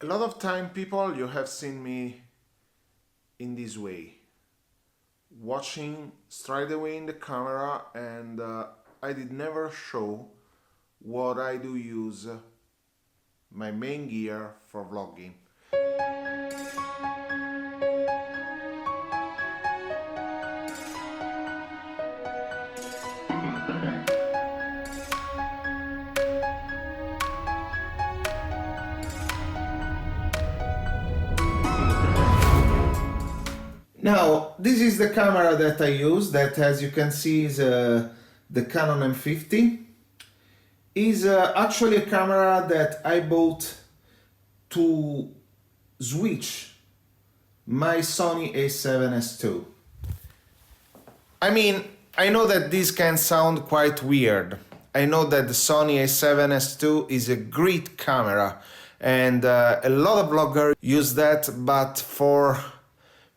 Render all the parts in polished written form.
A lot of time, people, you have seen me in this way, watching straight away in the camera, and I did never show what I do use my main gear for vlogging. Now, this is the camera that I use, that as you can see is the Canon M50. Is actually a camera that I bought to switch my Sony a7S II. I mean, I know that this can sound quite weird. I know that the Sony a7S II is a great camera and a lot of vloggers use that, but for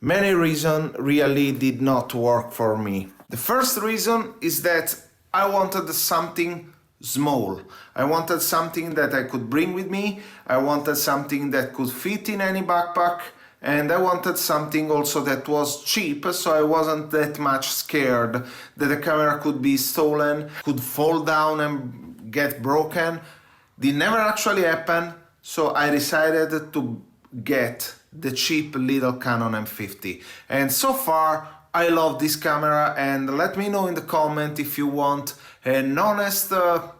many reasons really did not work for me. The first reason is that I wanted something small. I wanted something that I could bring with me. I wanted something that could fit in any backpack, and I wanted something also that was cheap, so I wasn't that much scared that the camera could be stolen, could fall down and get broken. It never actually happened, so I decided to get the cheap little Canon M50, and so far I love this camera. And let me know in the comment if you want an honest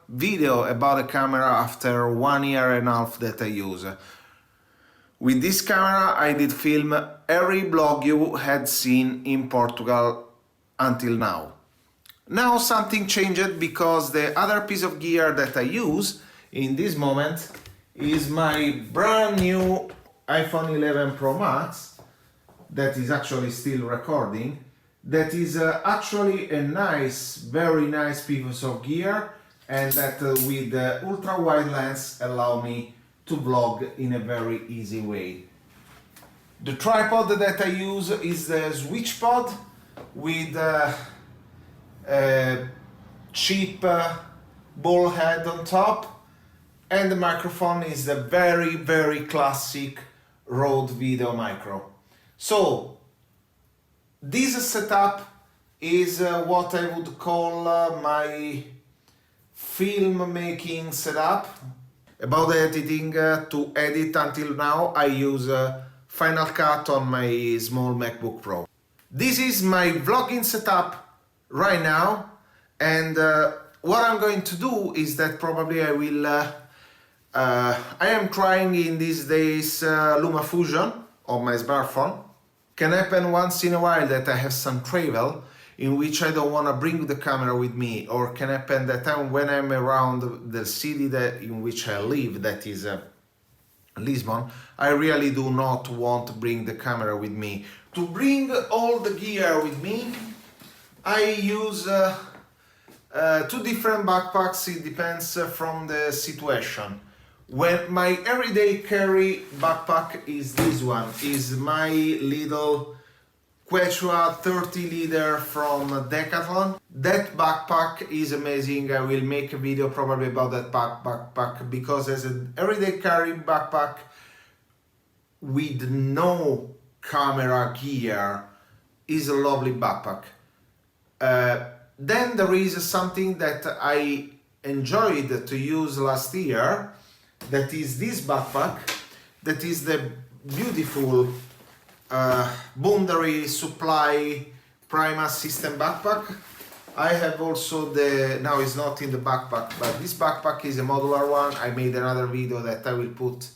video about the camera after 1.5 years that I use. With this camera I did film every vlog you had seen in Portugal until now. Now something changed, because the other piece of gear that I use in this moment is my brand new iPhone 11 Pro Max that is actually still recording. That is actually a nice, very nice piece of gear, and that with the ultra wide lens allow me to vlog in a very easy way. The tripod that I use is the SWITCHPOD with a cheap ball head on top, and the microphone is the very classic Rode VIDEOMICRO. So this setup is what I would call my film making setup. About the editing, to edit until now I use Final Cut on my small MacBook Pro. This is my vlogging setup right now, and what I'm going to do is that probably I will I am trying in these days LumaFusion on my smartphone. Can happen once in a while that I have some travel in which I don't want to bring the camera with me, or can happen that when I'm around the city in which I live, that is Lisbon, I really do not want to bring the camera with me. To bring all the gear with me, I use two different backpacks. It depends from the situation. When my everyday carry backpack is this one, is my little QUECHUA 30 liter from Decathlon. That backpack is amazing. I will make a video probably about that backpack, because as an everyday carry backpack with no camera gear is a lovely backpack. Then there is something that I enjoyed to use last year. That is this backpack, that is the beautiful Boundary Supply PRIMA system backpack. I have also now it's not in the backpack, but this backpack is a modular one. I made another video that I will put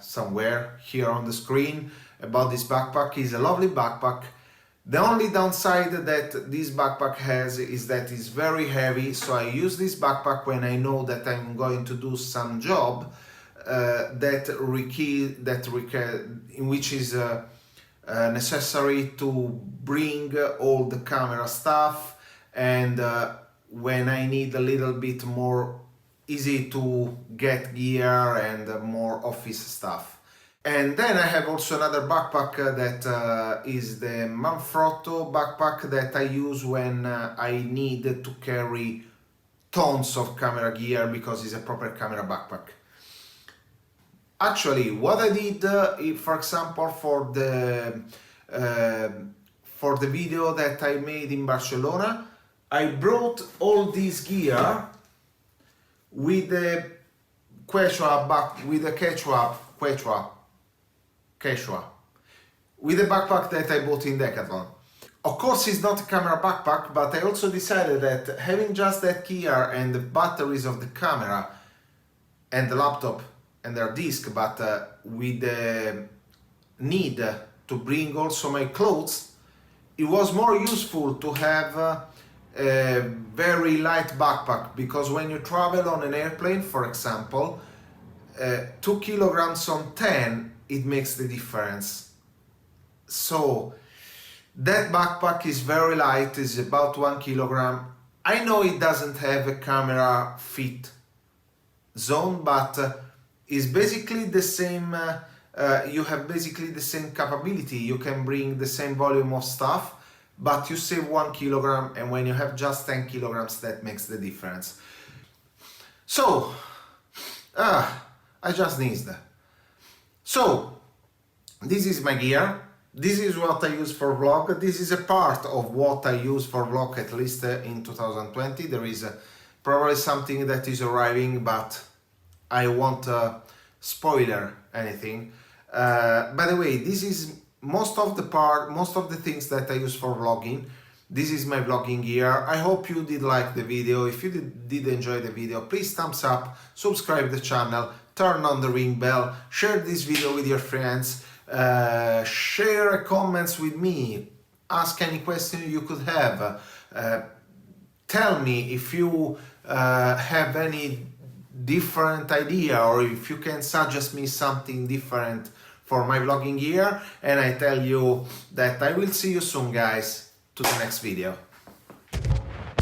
somewhere here on the screen about this backpack. It's a lovely backpack. The only downside that this backpack has is that it's very heavy, so I use this backpack when I know that I'm going to do some job in which is necessary to bring all the camera stuff, and when I need a little bit more easy to get gear and more office stuff. And then I have also another backpack that is the Manfrotto backpack that I use when I need to carry tons of camera gear, because it's a proper camera backpack. Actually, what I did, for example, for the video that I made in Barcelona, I brought all this gear with the QUECHUA with the QUECHUA with the backpack that I bought in Decathlon. Of course, it's not a camera backpack, but I also decided that having just that gear and the batteries of the camera and the laptop and their disk, but with the need to bring also my clothes, it was more useful to have a very light backpack, because when you travel on an airplane, for example, 2 kilograms on 10, it makes the difference. So that backpack is very light, is about 1 kilogram. I know it doesn't have a camera fit zone, but it's basically the same. You have basically the same capability. You can bring the same volume of stuff, but you save 1 kilogram, and when you have just 10 kilograms, that makes the difference. So, I just sneezed. So, this is my gear. This is what I use for vlog. This is a part of what I use for vlog, at least in 2020. There is probably something that is arriving, but I won't spoiler anything. By the way, this is most of the things that I use for vlogging. This is my vlogging gear. I hope you did like the video. If you did enjoy the video, please thumbs up, subscribe the channel, turn on the ring bell, share this video with your friends, share comments with me, ask any question you could have, tell me if you have any different idea, or if you can suggest me something different for my vlogging gear, and I tell you that I will see you soon, guys, to the next video.